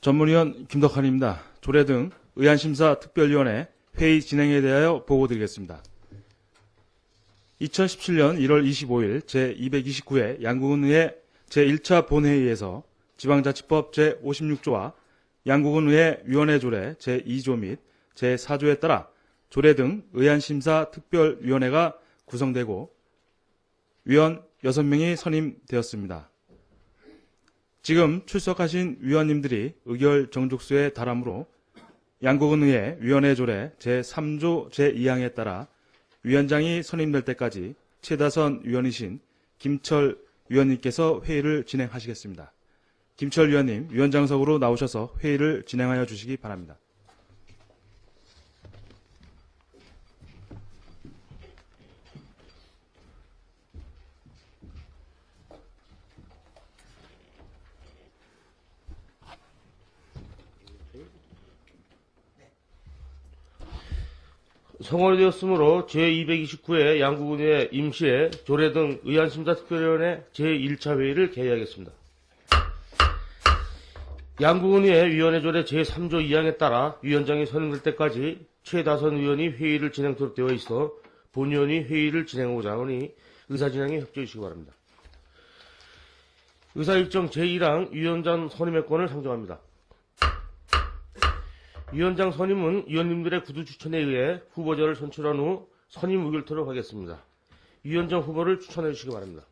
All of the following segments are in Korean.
전문위원 김덕환입니다. 조례 등 의안심사특별위원회 회의 진행에 대하여 보고드리겠습니다. 2017년 1월 25일 제229회 양국은의회 제1차 본회의에서 지방자치법 제56조와 양국은의회 위원회 조례 제2조 및 제4조에 따라 조례 등 의안심사특별위원회가 구성되고 위원 6명이 선임되었습니다. 지금 출석하신 위원님들이 의결 정족수에 달하므로 양국은의회 위원회 조례 제3조 제2항에 따라 위원장이 선임될 때까지 최다선 위원이신 김철 위원님께서 회의를 진행하시겠습니다. 김철 위원님, 위원장석으로 나오셔서 회의를 진행하여 주시기 바랍니다. 성원되었으므로 제229회 양국은의회 임시회 조례 등 의안심사특별위원회 제1차 회의를 개의하겠습니다. 양국은의회 위원회 조례 제3조 2항에 따라 위원장이 선임될 때까지 최다선 의원이 회의를 진행토록 되어 있어 본위원이 회의를 진행하고자 하오니 의사진행에 협조해 주시기 바랍니다. 의사일정 제1항 위원장 선임의 권을 상정합니다. 위원장 선임은 위원님들의 구두 추천에 의해 후보자를 선출한 후 선임 의결토록 하겠습니다. 위원장 후보를 추천해 주시기 바랍니다.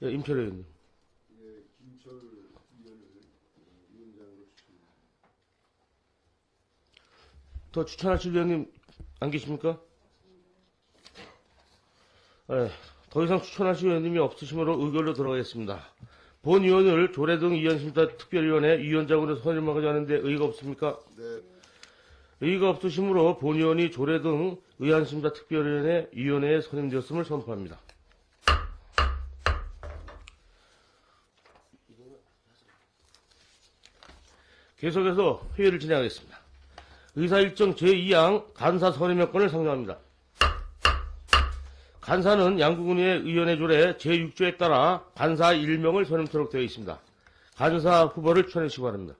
예, 임철 의원님. 예, 김철 위원을 위원장으로 추천합니다. 더 추천하실 위원님 안 계십니까? 예, 더 이상 추천하실 위원님이 없으시므로 의결로 들어가겠습니다. 본 위원을 조례 등 의안심사특별위원회 위원장으로 선임하고자 하는데 의의가 없습니까? 네. 의의가 없으시므로 본 위원이 조례 등 의안심사특별위원회 위원회에 선임되었음을 선포합니다. 계속해서 회의를 진행하겠습니다. 의사일정 제2항 간사 선임의 권을 상정합니다. 간사는 양국은의회 위원회 조례 제6조에 따라 간사 1명을 선임토록 되어 있습니다. 간사 후보를 추천해 주시기 바랍니다.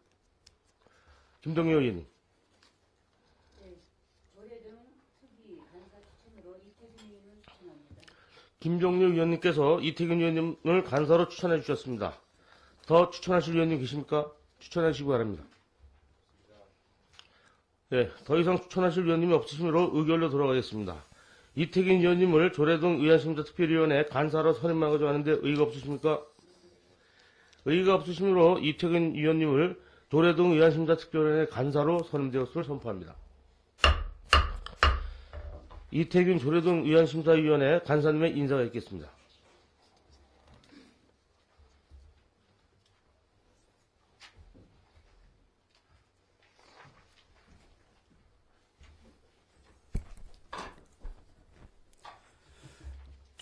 김동효 의원님. 네, 조례 등 특위 간사 추천으로 이태균 의원을 추천합니다. 김종료 위원님께서 이태균 의원님을 간사로 추천해 주셨습니다. 더 추천하실 위원님 계십니까? 추천해 주시기 바랍니다. 네, 더 이상 추천하실 위원님이 없으시므로 의결로 돌아가겠습니다. 이태균 위원님을 조례 등 의안심사특별위원회 간사로 선임하고자 하는데 의의가 없으십니까? 의의가 없으시므로 이태균 위원님을 조례 등 의안심사특별위원회 간사로 선임되었음을 선포합니다. 이태균 조례 등 의안심사위원회 간사님의 인사가 있겠습니다.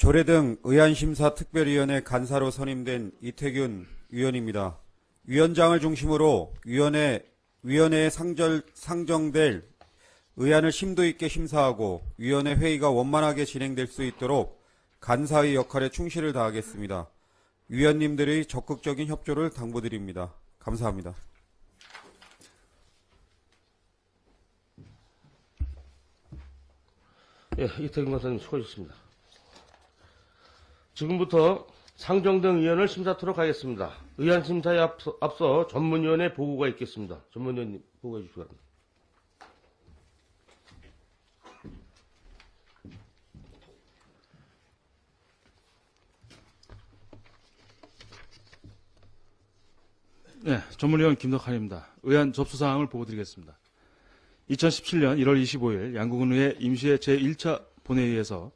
조례 등 의안심사특별위원회 간사로 선임된 이태균 위원입니다. 위원장을 중심으로 위원회에 상정될 의안을 심도 있게 심사하고 위원회 회의가 원만하게 진행될 수 있도록 간사의 역할에 충실을 다하겠습니다. 위원님들의 적극적인 협조를 당부드립니다. 감사합니다. 예, 이태균 간사님 수고하셨습니다. 지금부터 상정된 의안을 심사토록 하겠습니다. 의안 심사에 앞서 전문위원회 보고가 있겠습니다. 전문위원님 보고해 주시기 바랍니다. 네, 전문위원 김덕환입니다. 의안 접수사항을 보고드리겠습니다. 2017년 1월 25일 양국은의회 임시회 제1차 본회의에서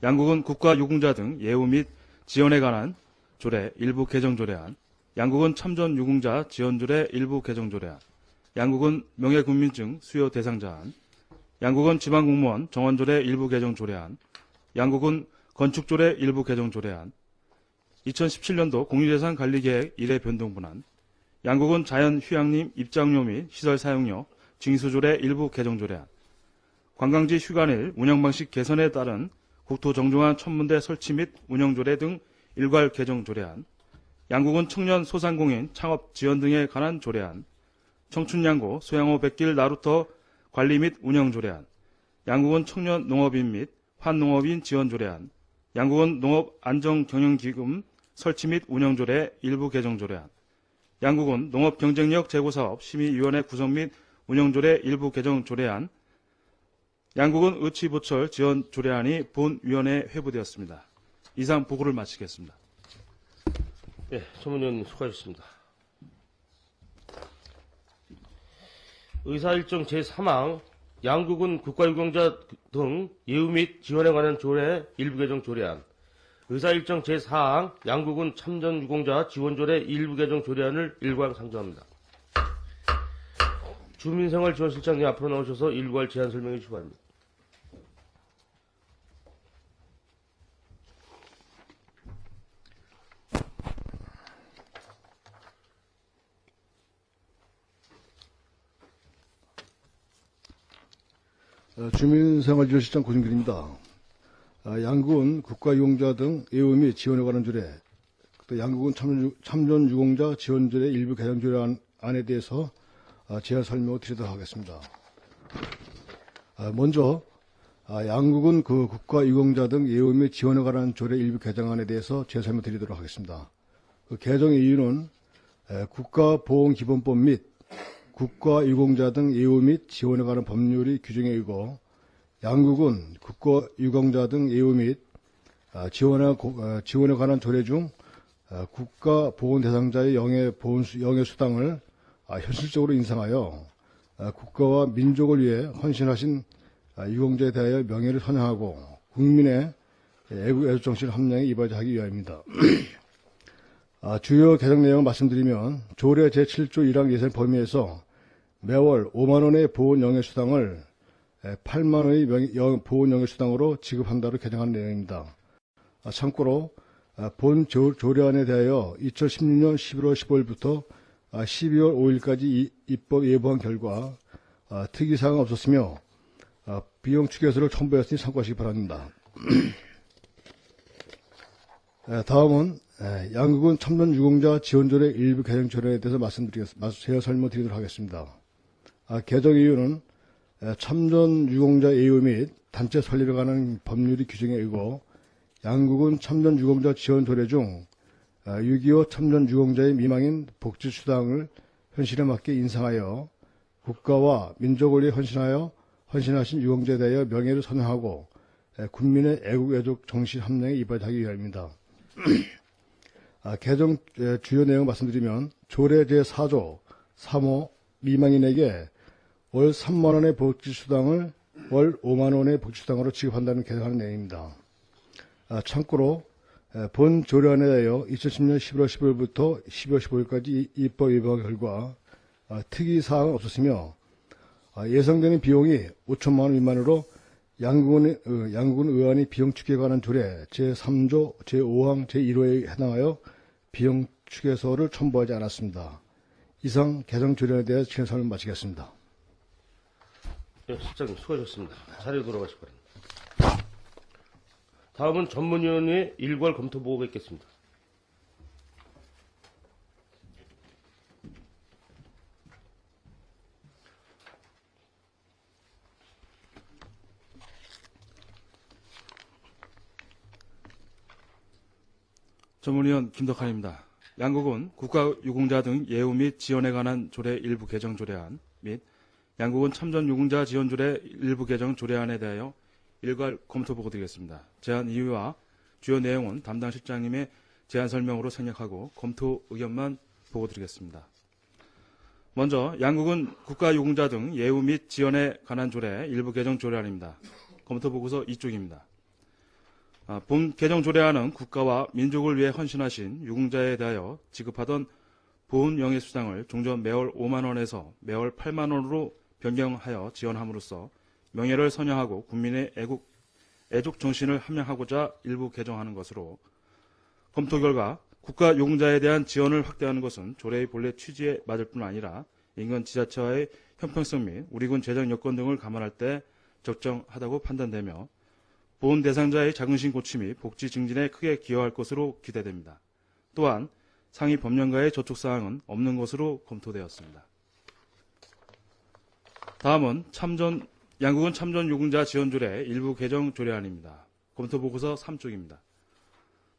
양국은 국가유공자 등 예우 및 지원에 관한 조례 일부 개정 조례안, 양국은 참전 유공자 지원 조례 일부 개정 조례안, 양국은 명예군민증 수요 대상자안, 양국은 지방공무원 정원 조례 일부 개정 조례안, 양국은 건축 조례 일부 개정 조례안, 2017년도 공유재산 관리계획 1회 변동분안, 양국은 자연 휴양림 입장료 및 시설 사용료 징수 조례 일부 개정 조례안, 관광지 휴관일 운영방식 개선에 따른 국토정중앙 천문대 설치 및 운영조례 등 일괄 개정 조례안, 양국은 청년 소상공인 창업 지원 등에 관한 조례안, 청춘양고 소양호 백길 나루터 관리 및 운영 조례안, 양국은 청년 농업인 및 환농업인 지원 조례안, 양국은 농업 안정경영기금 설치 및 운영 조례 일부 개정 조례안, 양국은 농업 경쟁력 제고 사업 심의위원회 구성 및 운영 조례 일부 개정 조례안, 양국은 의치부철 지원 조례안이 본위원회에 회부되었습니다. 이상 보고를 마치겠습니다. 예, 전문위원님 수고하셨습니다. 의사일정 제3항 양국은 국가유공자 등 예우 및 지원에 관한 조례 일부 개정 조례안, 의사일정 제4항 양국은 참전유공자 지원조례 일부 개정 조례안을 일괄 상정합니다. 주민생활지원실장님 앞으로 나오셔서 일괄 제안 설명해 주시기 바랍니다. 주민생활지원실장 고진길입니다. 양국은 국가유공자 등 예우 및 지원에 관한 조례, 또 양국은 참전유공자 지원조례 일부 개정 조례안에 대해서 제안 설명을 드리도록 하겠습니다. 먼저 양국은 그 국가유공자 등 예우 및 지원에 관한 조례 일부 개정안에 대해서 제안 설명 드리도록 하겠습니다. 그 개정의 이유는 국가보험기본법 및 국가유공자 등 예우 및 지원에 관한 법률이 규정에 의거 양국은 국가유공자 등 예우 및 지원에 관한 조례 중 국가보훈 대상자의 영예수당을 현실적으로 인상하여 국가와 민족을 위해 헌신하신 유공자에 대하여 명예를 선양하고 국민의 애국정신 함량에 이바지하기 위함입니다. 주요 개정 내용을 말씀드리면 조례 제7조 1항 예산 범위에서 매월 5만 원의 보훈 영예수당을 8만 원의 보훈 영예수당으로 지급한다로 개정한 내용입니다. 참고로 본 조례안에 대하여 2016년 11월 15일부터 12월 5일까지 입법 예부한 결과 특이사항은 없었으며 비용 추계서를 첨부했으니 참고하시기 바랍니다. 다음은 양국은 참전유공자 지원조례 일부 개정 조례에 대해서 제가 설명드리도록 하겠습니다. 개정 이유는 참전유공자 예우 및 단체 설립에 관한 법률이 규정에 의거 양국은 참전유공자 지원조례 중 6.25 참전유공자의 미망인 복지수당을 현실에 맞게 인상하여 국가와 민족을 위해 헌신하신 유공자에 대하여 명예를 선양하고 국민의 애국 정신 함량에 이바지하기 위함입니다. 개정 주요 내용 말씀드리면 조례 제4조 3호 미망인에게 월 3만 원의 복지수당을 월 5만 원의 복지수당으로 지급한다는 개정하는 내용입니다. 참고로 본 조례안에 대하여 2010년 11월 15일부터 12월 15일까지 입법 예부한 결과 특이사항은 없었으며 예상되는 비용이 5천만 원 미만으로 양국은 의안이 비용 추계에 관한 조례 제3조 제5항 제1호에 해당하여 비용 추계서를 첨부하지 않았습니다. 이상 개정 조례에 대해 진행 설명 마치겠습니다. 네, 실장님 수고하셨습니다. 자리로 돌아가시기 바랍니다. 다음은 전문위원회의 일괄 검토 보고가 있겠습니다. 전문위원 김덕한입니다. 양국은 국가유공자 등 예우 및 지원에 관한 조례 일부 개정 조례안 및 양국은 참전유공자 지원조례 일부 개정 조례안에 대하여 일괄 검토 보고 드리겠습니다. 제안 이유와 주요 내용은 담당 실장님의 제안 설명으로 생략하고 검토 의견만 보고 드리겠습니다. 먼저 양국은 국가유공자 등 예우 및 지원에 관한 조례 일부 개정 조례안입니다. 검토 보고서 2쪽입니다. 본 개정 조례안은 국가와 민족을 위해 헌신하신 유공자에 대하여 지급하던 보훈 영예수당을 종전 매월 5만 원에서 매월 8만 원으로 변경하여 지원함으로써 명예를 선양하고 국민의 애국 정신을 함양하고자 일부 개정하는 것으로 검토 결과 국가유공자에 대한 지원을 확대하는 것은 조례의 본래 취지에 맞을 뿐 아니라 인근 지자체와의 형평성 및 우리군 재정 여건 등을 감안할 때 적정하다고 판단되며 보훈 대상자의 자긍심 고취 및 복지 증진에 크게 기여할 것으로 기대됩니다. 또한 상위 법령가의 저촉사항은 없는 것으로 검토되었습니다. 다음은 양국은 참전 유공자 지원조례 일부 개정 조례안입니다. 검토보고서 3쪽입니다.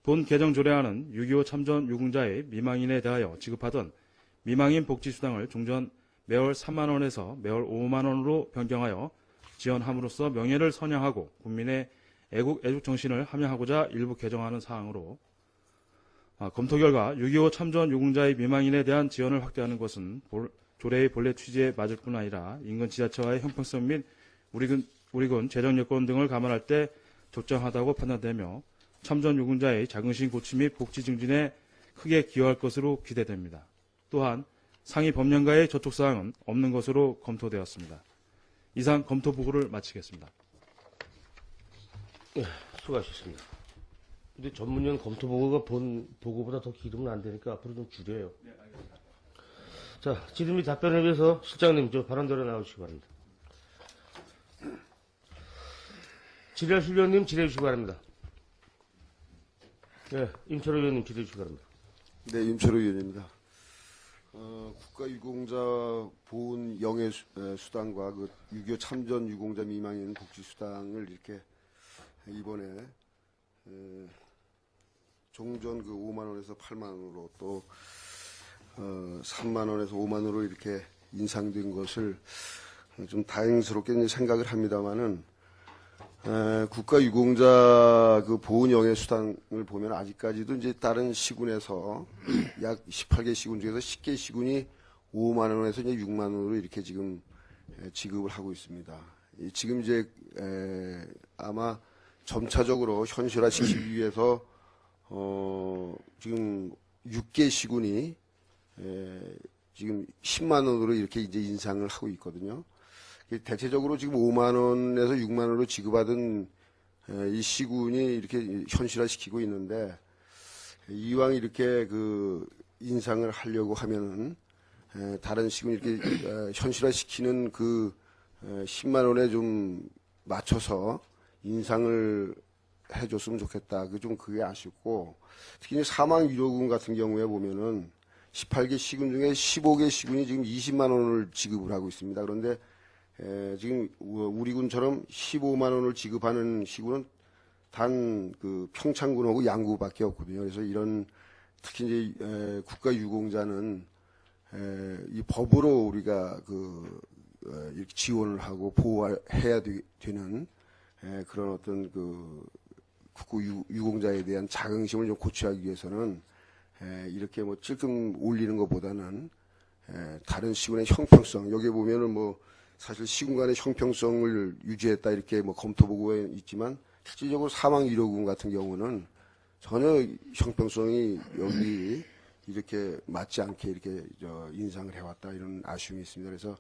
본 개정 조례안은 6.25 참전 유공자의 미망인에 대하여 지급하던 미망인 복지수당을 종전 매월 3만원에서 매월 5만원으로 변경하여 지원함으로써 명예를 선양하고 국민의 애국 정신을 함양하고자 일부 개정하는 사항으로 검토 결과 6.25 참전 유공자의 미망인에 대한 지원을 확대하는 것은 조례의 본래 취지에 맞을 뿐 아니라 인근 지자체와의 형평성 및 우리군 재정 여건 등을 감안할 때 적정하다고 판단되며 참전 유공자의 자긍심 고취 및 복지 증진에 크게 기여할 것으로 기대됩니다. 또한 상위 법령가의 저촉사항은 없는 것으로 검토되었습니다. 이상 검토 보고를 마치겠습니다. 예, 수고하셨습니다. 근데 전문위원 검토 보고가 본 보고보다 더 길으면 안 되니까 앞으로 좀 줄여요. 자, 질의 및 답변을 위해서 실장님 저 발언대로 나오시기 바랍니다. 질의하실 위원님 질의해 주시기 바랍니다. 네, 임철호 의원님 질의해 주시기 바랍니다. 네, 임철호 의원입니다. 국가유공자 보훈 영예 수당과 그 6.25 참전 유공자 미망인 복지수당을 이렇게 이번에 종전 그 5만원에서 8만원으로 또 3만원에서 5만원으로 이렇게 인상된 것을 좀 다행스럽게 생각을 합니다만은 국가유공자 그 보훈 영예 수당을 보면 아직까지도 이제 다른 시군에서 약 18개 시군 중에서 10개 시군이 5만 원에서 이제 6만 원으로 이렇게 지금 지급을 하고 있습니다. 지금 이제 아마 점차적으로 현실화시키기 위해서 지금 6개 시군이 지금 10만 원으로 이렇게 이제 인상을 하고 있거든요. 대체적으로 지금 5만 원에서 6만 원으로 지급하던 이 시군이 이렇게 현실화시키고 있는데 이왕 이렇게 그 인상을 하려고 하면은 다른 시군 이렇게 현실화시키는 그 10만 원에 좀 맞춰서 인상을 해줬으면 좋겠다. 그게 아쉽고 특히 사망 위로금 같은 경우에 보면은 18개 시군 중에 15개 시군이 지금 20만 원을 지급을 하고 있습니다. 그런데 지금 우리 군처럼 15만 원을 지급하는 시군은 단 그 평창군하고 양구밖에 없거든요. 그래서 이런 특히 이제 국가 유공자는 이 법으로 우리가 이렇게 지원을 하고 보호해야 되는 그런 어떤 그 국가 유공자에 대한 자긍심을 좀 고취하기 위해서는 이렇게 뭐 찔끔 올리는 것보다는 다른 시군의 형평성 여기 보면은 뭐 사실 시군 간의 형평성을 유지했다 이렇게 뭐 검토 보고에 있지만 실질적으로 사망 위로금 같은 경우는 전혀 형평성이 여기 이렇게 맞지 않게 이렇게 인상을 해왔다 이런 아쉬움이 있습니다. 그래서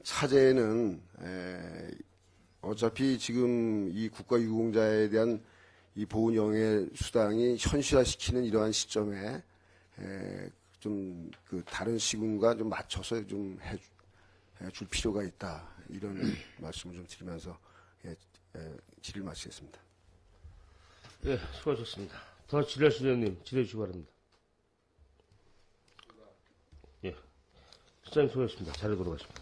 차제에는 어차피 지금 이 국가유공자에 대한 이 보훈 영예 수당이 현실화시키는 이러한 시점에 좀 그 다른 시군과 좀 맞춰서 좀 줄 필요가 있다 이런 말씀을 좀 드리면서 질의를 마치겠습니다. 예, 수고하셨습니다. 더 질의하실 위원님 질의해 주시기 바랍니다. 예, 실장님 수고하셨습니다. 자료 돌아가십니다.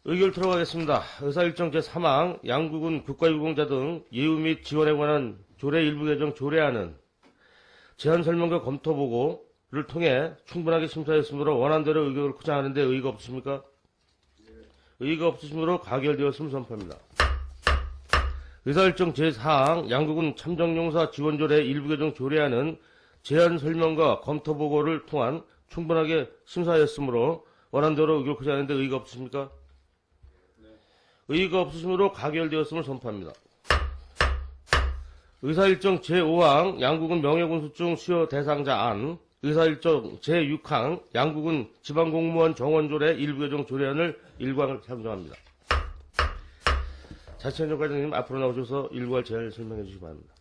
의결 들어가겠습니다. 의사일정 제3항 양국은 국가유공자 등 예우 및 지원에 관한 조례 일부 개정 조례안은 제안 설명과 검토 보고를 통해 충분하게 심사했으므로 원안대로 의결을 구상하는 데 의의가 없으십니까? 의의가 없으시므로 가결되었음을 선포합니다. 의사일정 제4항 양국은 참정용사 지원조례 일부 개정 조례안은 제안 설명과 검토 보고를 통한 충분하게 심사했으므로 원안대로 의결 구상하는 데 의의가 없으십니까? 의의가 없으시므로 가결되었음을 선포합니다. 의사일정 제5항 양국은 명예군수증 수여 대상자 안, 의사일정 제6항 양국은 지방공무원 정원조례 일부 개정 조례안을 일괄 참정합니다. 자치행정 과장님 앞으로 나오셔서 일괄 제안을 설명해 주시기 바랍니다.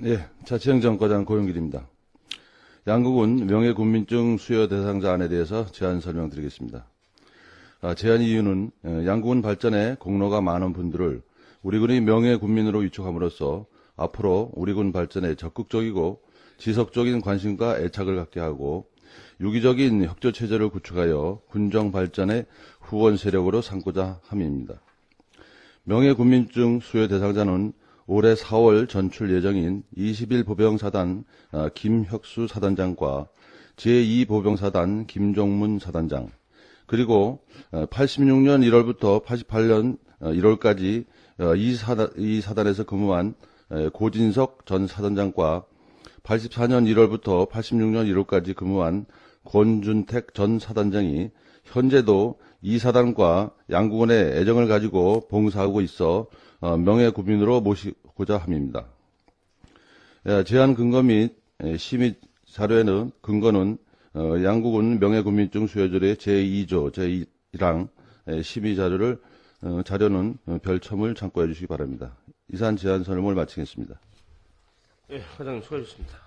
예, 자치행정과장 고용길입니다. 양국은 명예군민증 수여 대상자안에 대해서 제안 설명드리겠습니다. 제안 이유는 양국은 발전에 공로가 많은 분들을 우리 군이 명예군민으로 위촉함으로써 앞으로 우리 군 발전에 적극적이고 지속적인 관심과 애착을 갖게 하고 유기적인 협조체제를 구축하여 군정 발전의 후원 세력으로 삼고자 함입니다. 명예군민증 수여 대상자는 올해 4월 전출 예정인 21보병사단 김혁수 사단장과 제2보병사단 김종문 사단장, 그리고 86년 1월부터 88년 1월까지 이 사단에서 근무한 고진석 전 사단장과 84년 1월부터 86년 1월까지 근무한 권준택 전 사단장이 현재도 이 사단과 양국원의 애정을 가지고 봉사하고 있어 명예군민으로 모시고자 함입니다. 제안 근거 및 심의 자료에는 근거는 양국은 명예군민증 수여조례 제2조 제1항 심의 자료는 별첨을 참고해 주시기 바랍니다. 이상 제안 설명을 마치겠습니다. 예, 회장님 수고하셨습니다.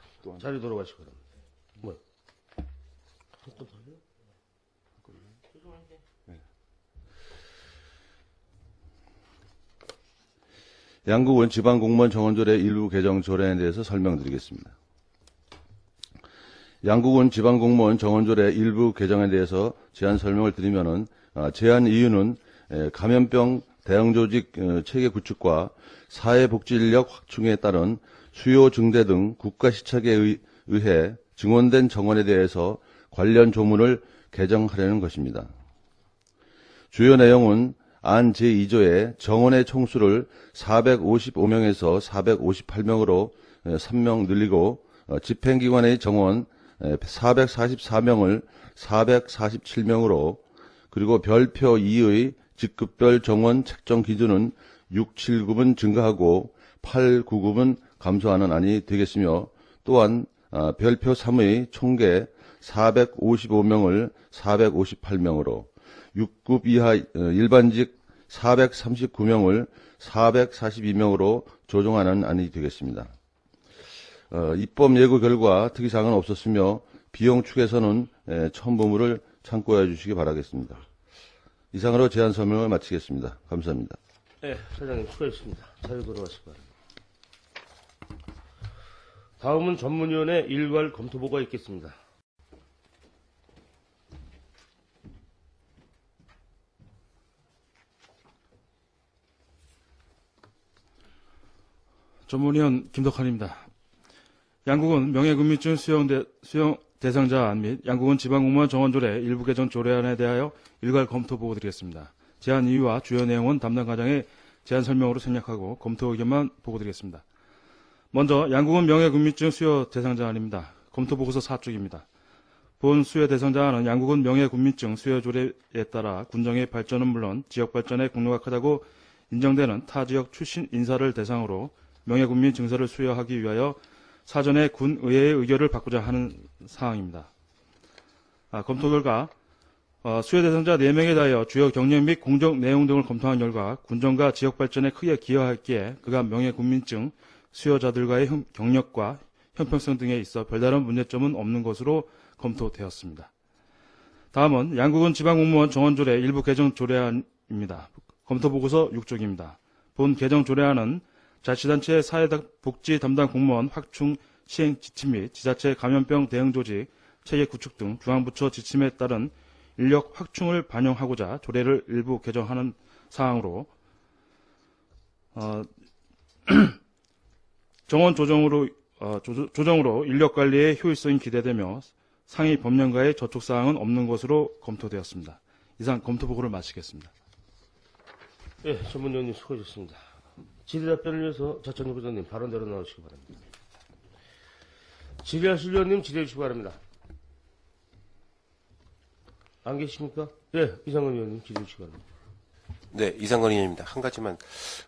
자리 돌아가시기 바랍니다. 뭐? 양국은 지방공무원 정원조례 일부 개정 조례에 대해서 설명드리겠습니다. 양국은 지방공무원 정원조례 일부 개정에 대해서 제안 설명을 드리면은 제안 이유는 감염병 대응조직 체계 구축과 사회복지인력 확충에 따른 수요 증대 등 국가 시착에 의해 증원된 정원에 대해서 관련 조문을 개정하려는 것입니다. 주요 내용은 안 제2조의 정원의 총수를 455명에서 458명으로 3명 늘리고 집행기관의 정원 444명을 447명으로, 그리고 별표 2의 직급별 정원 책정 기준은 6, 7급은 증가하고 8, 9급은 감소하는 안이 되겠으며, 또한 별표 3의 총계 455명을 458명으로, 6급 이하 일반직 439명을 442명으로 조정하는 안이 되겠습니다. 입법 예고 결과 특이사항은 없었으며 비용 축에서는 첨부물을 참고해 주시기 바라겠습니다. 이상으로 제안 설명을 마치겠습니다. 감사합니다. 예, 회장님 수고하셨습니다. 자리 돌아가시기 바랍니다. 다음은 전문위원회 일괄 검토보고가 있겠습니다. 전문위원 김덕환입니다. 양국은 명예군민증 수용 대상자안 및 양국은 지방공무원 정원조례 일부 개정 조례안에 대하여 일괄 검토 보고 드리겠습니다. 제안 이유와 주요 내용은 담당 과장의 제안 설명으로 생략하고 검토 의견만 보고 드리겠습니다. 먼저 양국은 명예군민증 수요 대상자안입니다. 검토 보고서 4쪽입니다. 본 수요 대상자안은 양국은 명예군민증 수요 조례에 따라 군정의 발전은 물론 지역 발전에 공로가 크다고 인정되는 타 지역 출신 인사를 대상으로 명예군민 증서를 수여하기 위하여 사전에 군의회의 의결을 받고자 하는 사항입니다. 검토 결과 수요 대상자 4명에 대하여 주요 경력 및 공적 내용 등을 검토한 결과 군정과 지역 발전에 크게 기여했기에 그간 명예군민증 수요자들과의 경력과 형평성 등에 있어 별다른 문제점은 없는 것으로 검토되었습니다. 다음은 양국은 지방공무원 정원조례 일부 개정 조례안입니다. 검토보고서 6쪽입니다. 본 개정 조례안은 자치단체 사회복지 담당 공무원 확충 시행 지침 및 지자체 감염병 대응 조직 체계 구축 등 중앙부처 지침에 따른 인력 확충을 반영하고자 조례를 일부 개정하는 사항으로 정원 조정으로 인력 관리의 효율성이 기대되며 상위 법령과의 저촉 사항은 없는 것으로 검토되었습니다. 이상 검토 보고를 마치겠습니다. 예, 전문위원님 수고하셨습니다. 질의답변을 위해서 자천유 부장님 발언대로 나오시기 바랍니다. 질의하실 위원님 질의해 주시기 바랍니다. 안 계십니까? 예, 이상건 위원님 질의해 주시기 바랍니다. 네, 이상건 의원입니다. 한 가지만,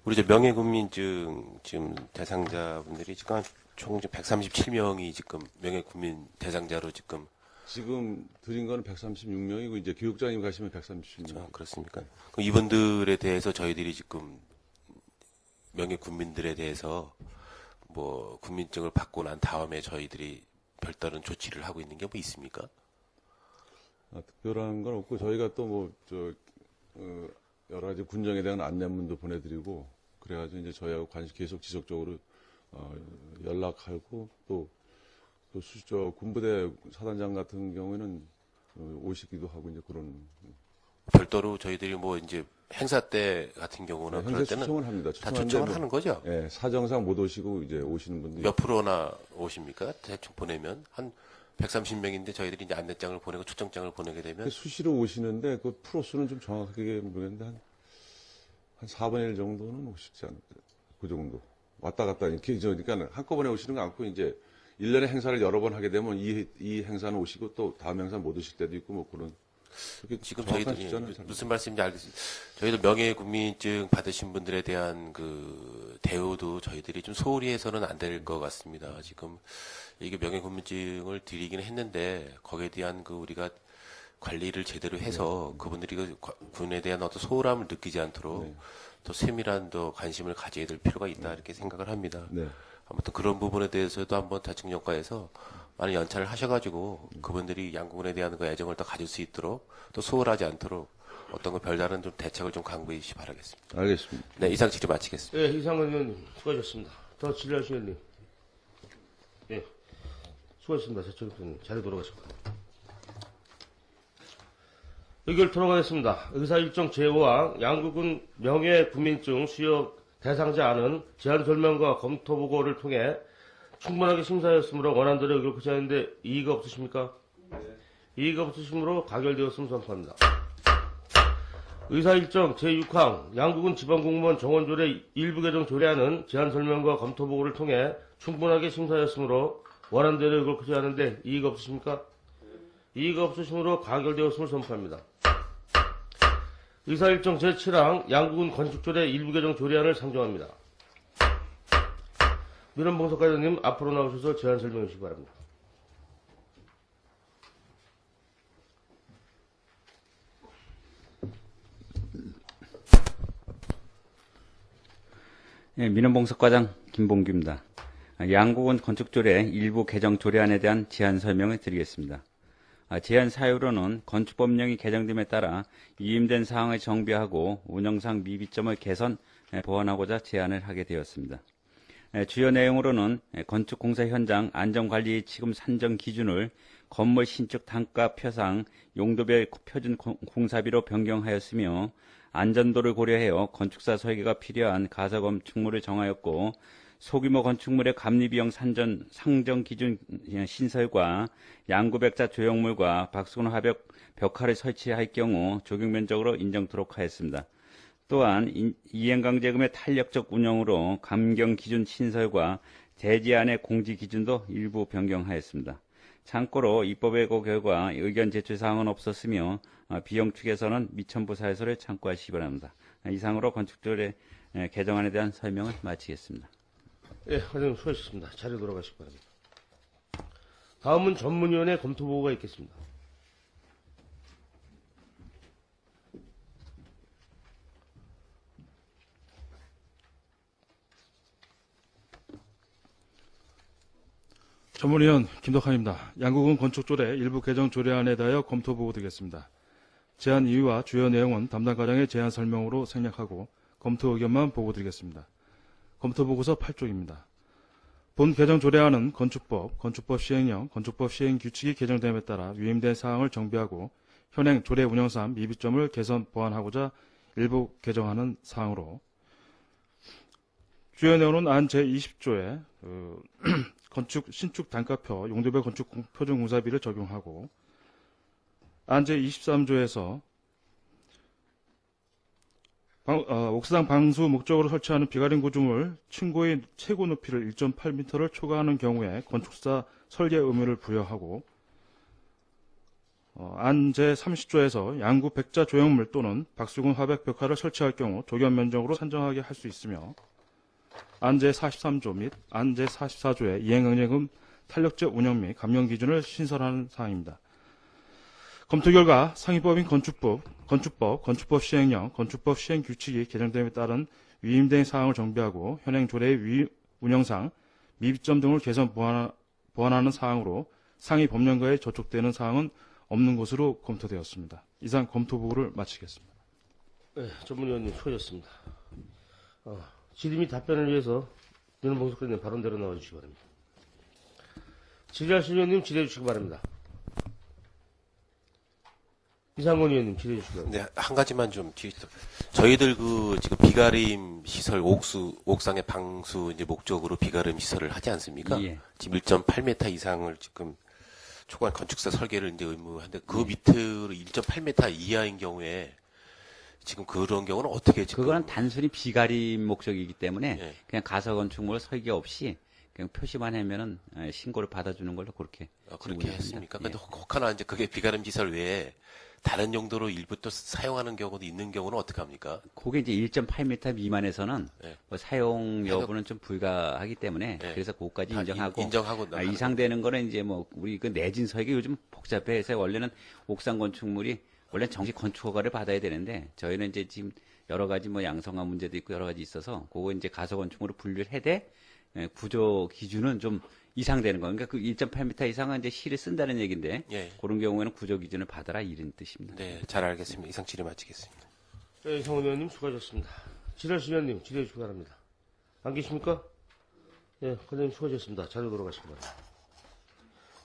우리 명예군민증 지금 대상자분들이 지금 총 137명이 지금 명예군민 대상자로 지금 드린 거는 136명이고 이제 교육장님 가시면 136명. 그렇습니까? 그럼 이분들에 대해서 저희들이 지금 명예군민들에 대해서 뭐 군민증을 받고 난 다음에 저희들이 별다른 조치를 하고 있는 게 뭐 있습니까? 특별한 건 없고 저희가 또 여러 가지 군정에 대한 안내문도 보내드리고 그래가지고 이제 저희하고 계속 지속적으로 연락하고 또 군부대 사단장 같은 경우에는 오시기도 하고 이제 그런 별도로 저희들이 뭐 이제 행사 때 같은 경우는 그럴 행사 때는 초청을 합니다. 다 초청하는데 초청을 하는 거죠? 예, 사정상 못 오시고 이제 오시는 분들이 몇 프로나 오십니까? 대충 보내면 한 130명인데 저희들이 이제 안내장을 보내고 초청장을 보내게 되면 수시로 오시는데 그 프로수는 좀 정확하게 모르겠는데 한 4분의 1 정도는 오시지 않을까. 그 정도. 왔다 갔다 이렇게 그러니까 한꺼번에 오시는 거 않고 이제 1년에 행사를 여러 번 하게 되면 이 행사는 오시고 또 다음 행사 못 오실 때도 있고 뭐 그런 지금 정확한 저희들이 숫자는 잘 무슨 말씀인지 알겠습니다. 저희도 명예국민증 받으신 분들에 대한 그 대우도 저희들이 좀 소홀히 해서는 안 될 것 같습니다. 지금 이게 명예국민증을 드리긴 했는데 거기에 대한 그 우리가 관리를 제대로 해서 그분들이 그 군에 대한 어떤 소홀함을 느끼지 않도록 더 세밀한 더 관심을 가져야 될 필요가 있다 이렇게 생각을 합니다. 네. 아무튼 그런 부분에 대해서도 한번 자측력과에서 많은 연차를 하셔가지고 그분들이 양궁에 대한 그 애정을 더 가질 수 있도록 또 소홀하지 않도록 어떤 거 별다른 좀 대책을 좀 강구해 주시기 바라겠습니다. 알겠습니다. 네, 이상 질의 마치겠습니다. 예, 이상근 의원님 수고하셨습니다. 더 질의하신 의원님. 예, 수고하셨습니다. 자청님 자리 돌아가시고. 의결 토론하겠습니다. 의사 일정 제호와 양국은 명예국민증 수여 대상자 안은 제안 설명과 검토 보고를 통해 충분하게 심사하였으므로 원안대로 의결하지 않는데 이의가 없으십니까? 네. 이의가 없으시므로 가결되었음을 선포합니다. 의사 일정 제6항 양국은 지방공무원 정원조례 일부 개정 조례안은 제안 설명과 검토 보고를 통해 충분하게 심사하였으므로 원안대로 의결하지 않는데 이의가 없으십니까? 네. 이의가 없으시므로 가결되었음을 선포합니다. 의사일정 제7항 양국은 건축조례 일부 개정 조례안을 상정합니다. 민원봉석 과장님 앞으로 나오셔서 제안 설명해 주시기 바랍니다. 예, 민원봉석과장 김봉규입니다. 양국은 건축조례 일부 개정 조례안에 대한 제안 설명을 드리겠습니다. 제안 사유로는 건축법령이 개정됨에 따라 위임된 사항을 정비하고 운영상 미비점을 개선, 보완하고자 제안을 하게 되었습니다. 주요 내용으로는 건축공사 현장 안전관리 지금 산정 기준을 건물 신축 단가 표상 용도별 표준 공사비로 변경하였으며 안전도를 고려하여 건축사 설계가 필요한 가사건축물을 정하였고 소규모 건축물의 감리비용 상정 기준 신설과 양구백자 조형물과 박수건 화벽 벽화를 설치할 경우 적용 면적으로 인정토록 하였습니다. 또한 이행강제금의 탄력적 운영으로 감경 기준 신설과 대지안의 공지 기준도 일부 변경하였습니다. 참고로 입법 예고 결과 의견 제출 사항은 없었으며 비용 측에서는 미천부 사유서를 참고하시기 바랍니다. 이상으로 건축조례 개정안에 대한 설명을 마치겠습니다. 예, 과장님 수고하셨습니다. 자리로 돌아가시기 바랍니다. 다음은 전문위원회 검토보고가 있겠습니다. 전문위원 김덕환입니다. 양국은 건축조례 일부 개정 조례안에 대하여 검토보고 드리겠습니다. 제안 이유와 주요 내용은 담당 과장의 제안 설명으로 생략하고 검토 의견만 보고 드리겠습니다. 검토보고서 8쪽입니다. 본 개정 조례안은 건축법, 건축법 시행령, 건축법 시행 규칙이 개정됨에 따라 위임된 사항을 정비하고 현행 조례 운영상 미비점을 개선 보완하고자 일부 개정하는 사항으로 주요 내용은 안 제20조에 건축 신축 단가표 용도별 건축 표준 공사비를 적용하고 안 제23조에서 옥상 방수 목적으로 설치하는 비가림 구조물 층고의 최고 높이를 1.8m를 초과하는 경우에 건축사 설계 의무를 부여하고 안 제30조에서 양구 백자 조형물 또는 박수근 화백 벽화를 설치할 경우 조견 면적으로 산정하게 할 수 있으며 안 제43조 및 안 제44조의 이행강제금 탄력적 운영 및 감경 기준을 신설하는 사항입니다. 검토 결과 상위법인 건축법, 건축법 시행령, 건축법 시행 규칙이 개정됨에 따른 위임된 사항을 정비하고 현행 조례의 운영상 미비점 등을 개선 보완하는 사항으로 상위 법령과에 저촉되는 사항은 없는 것으로 검토되었습니다. 이상 검토 보고를 마치겠습니다. 네, 전문위원님 수고하셨습니다. 질의 및 답변을 위해서 윤봉석 의원님 발언대로 나와주시기 바랍니다. 질의하실 의원님 질의해 주시기 바랍니다. 이상권 의원님 질의해 주시기 바랍니다. 네, 한 가지만 좀 저희들 지금 비가림 시설 옥상의 방수 이제 목적으로 비가림 시설을 하지 않습니까? 예. 지금 1.8m 이상을 지금 초관 건축사 설계를 이제 의무한데 그 밑으로 1.8m 이하인 경우에 지금 그런 경우는 어떻게 지금 그거는 단순히 비가림 목적이기 때문에 예. 그냥 가설 건축물 설계 없이 그냥 표시만 하면은 신고를 받아주는 걸로 그렇게 그렇게 지금 했습니까? 예. 근데 혹하나 이제 그게 비가림 시설 외에 다른 용도로 일부 또 사용하는 경우도 있는 경우는 어떻게 합니까? 그게 이제 1.8m 미만에서는 예. 뭐 사용 여부는 좀 불가하기 때문에 예. 그래서 그것까지 다 인정하고 인정하고 이상되는 거는 이제 뭐 우리 그 내진 설계 요즘 복잡해서 원래는 옥상 건축물이 원래 정식 건축 허가를 받아야 되는데 저희는 이제 지금 여러 가지 뭐 양성화 문제도 있고 여러 가지 있어서 그거 이제 가설 건축물로 분류를 해대 구조 기준은 좀 이상되는 거. 그러니까 그 1.8m 이상은 이제 실을 쓴다는 얘기인데 예. 그런 경우에는 구조 기준을 받아라 이런 뜻입니다. 네, 잘 알겠습니다. 이상 질의 마치겠습니다. 네, 이상권 의원님 수고하셨습니다. 질의하실 의원님 질의해 주시기 바랍니다. 안 계십니까? 네, 과장님 수고하셨습니다. 자료 돌아가시기 바랍니다.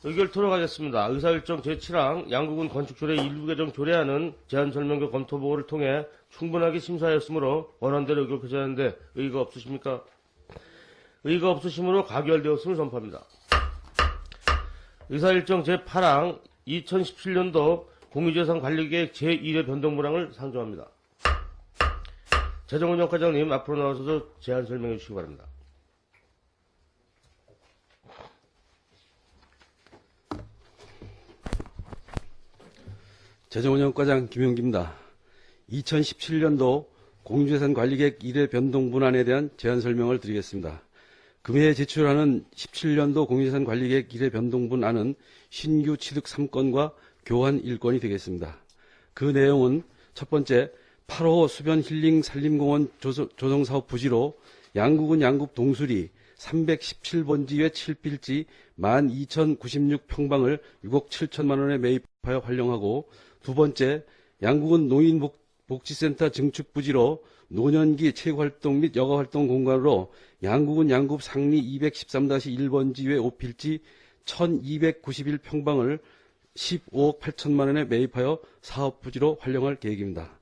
의결 토론하겠습니다. 의사일정 제7항 양국은 건축조례 일부 개정 조례안은 제안 설명과 검토 보고를 통해 충분하게 심사하였으므로 원안대로 의결 표시하는데 의의가 없으십니까? 의의가 없으시므로 가결되었음을 선포합니다. 의사일정 제8항 2017년도 공유재산 관리계획 제1회 변동분항을 상정합니다. 재정운영 과장님 앞으로 나와서 제안 설명해 주시기 바랍니다. 재정운영과장 김용기입니다. 2017년도 공유재산 관리계획 1회 변동분할에 대한 제안 설명을 드리겠습니다. 금해에 제출하는 17년도 공유재산 관리계획 1회 변동분안은 신규 취득 3건과 교환 1건이 되겠습니다. 그 내용은 첫 번째, 8호 수변 힐링 산림공원 조성사업 부지로 양국은 양국 동수리 317번지의 7필지 12,096평방을 6억 7천만 원에 매입하여 활용하고, 두 번째, 양국은 노인복지센터 증축 부지로 노년기 체육활동 및 여가활동 공간으로 양국은 양국 상리 213-1번지의 5필지 1,291평방을 15억 8천만 원에 매입하여 사업 부지로 활용할 계획입니다.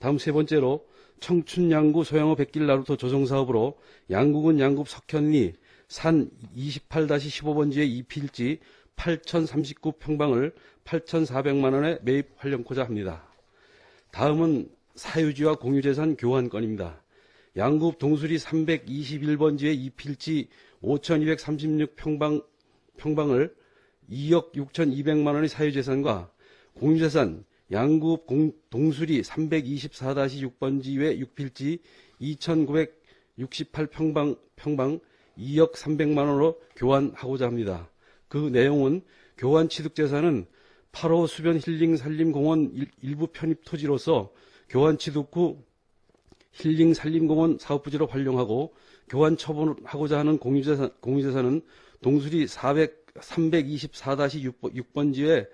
다음 세 번째로 청춘양구 소양호 백길 나루터 조성사업으로 양국은 양국 석현리 산 28-15번지의 2필지 8,039평방을 8,400만 원에 매입 활용코자 합니다. 다음은 사유지와 공유재산 교환 건입니다. 양국 동수리 321번지의 2필지 5,236평방을 2억 6,200만 원의 사유재산과 공유재산 양국 동수리 324-6번지의 6필지 2,968평방 2억 300만 원으로 교환하고자 합니다. 그 내용은 교환 취득재산은 8호 수변 힐링 산림공원 일부 편입 토지로서 교환 취득 후 힐링 산림공원 사업부지로 활용하고, 교환 처분하고자 하는 공유재산은 동수리 324-6번지의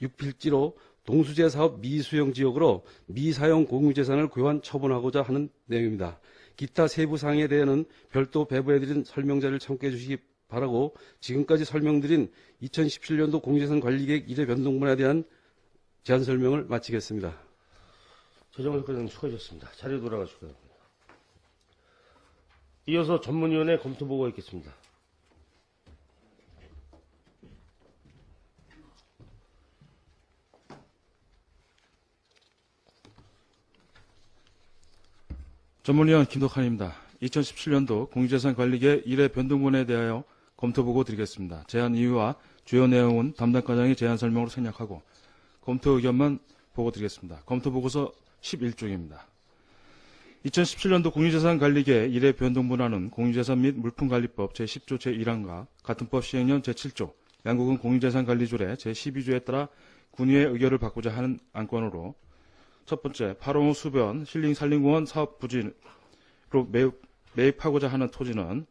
6필지로 동수재 사업 미수용 지역으로 미사용 공유재산을 교환 처분하고자 하는 내용입니다. 기타 세부 사항에 대해서는 별도 배부해드린 설명자를 참고해 주시기 바라고, 지금까지 설명드린 2017년도 공유재산 관리계획 1회 변동분에 대한 제안 설명을 마치겠습니다. 재정운영 과장님 수고하셨습니다. 자료 돌아가시기 바랍니다. 이어서 전문위원회 검토 보고가 있겠습니다. 전문위원 김덕환입니다. 2017년도 공유재산관리계획 1회 변동분에 대하여 검토보고 드리겠습니다. 제안 이유와 주요 내용은 담당과장의 제안 설명으로 생략하고 검토 의견만 보고 드리겠습니다. 검토보고서 11쪽입니다. 2017년도 공유재산관리계획 1회 변동분안은 공유재산 및 물품관리법 제10조 제1항과 같은 법 시행령 제7조, 양국은 공유재산관리조례 제12조에 따라 군의의 의결을 받고자 하는 안건으로, 첫 번째, 8호 수변 힐링 산림공원 사업 부지로 매입하고자 하는 토지는